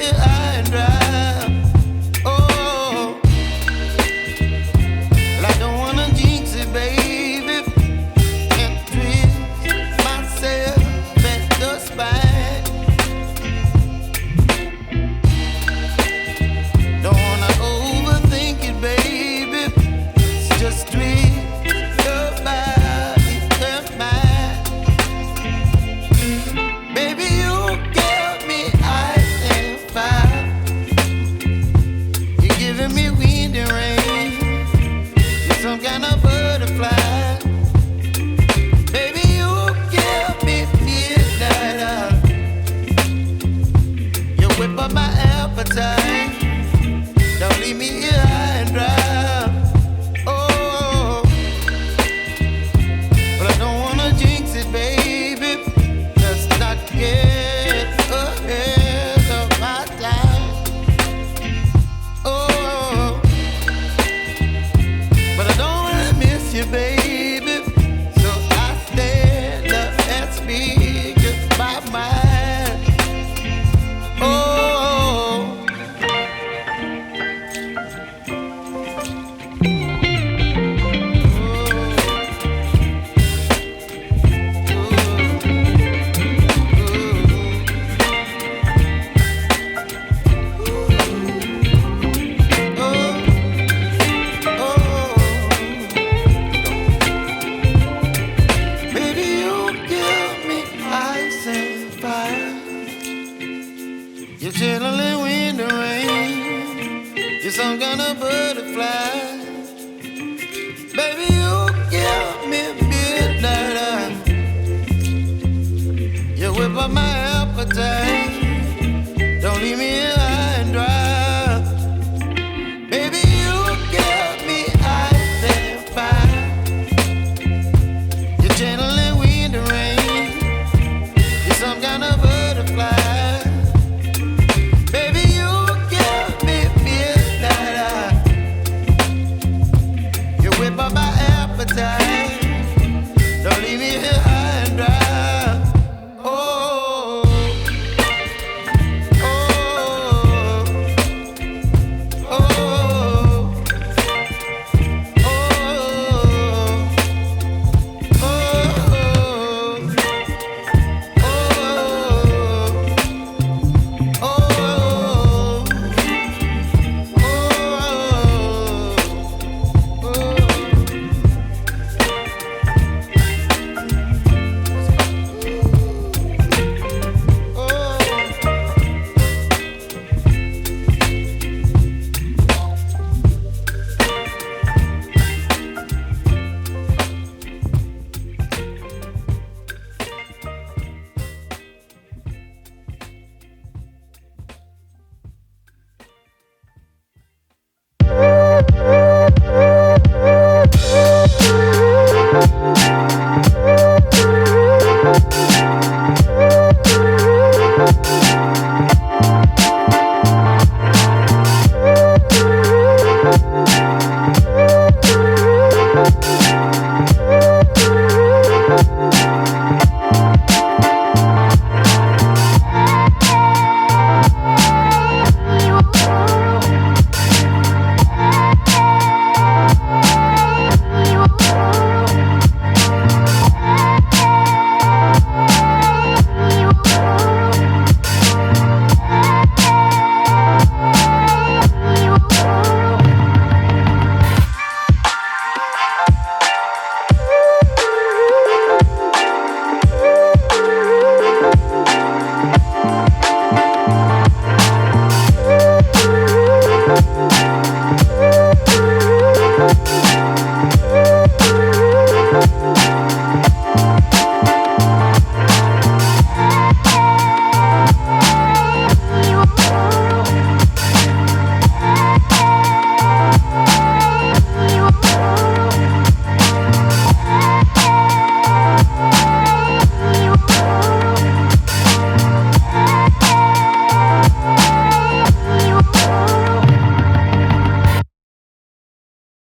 here high and dry. Oh, well, I don't wanna jinx it, baby, and twist myself at the spine. Don't wanna overthink it, baby. It's just twist your body and mine. Baby, you give me ice and fire. You're giving me wind and rain. You're some kind of butterfly. Baby, you give me midnight. You whip up my appetite. Don't leave me here high and dry. Oh, but I don't wanna jinx it, baby. Let's not get ahead of my time. Oh, but I don't wanna miss you, baby. So I stand up and speak my mind. Oh. You're chilling wind and rain. You're some kind of butterfly. Baby, you give me midnight. You whip up my appetite.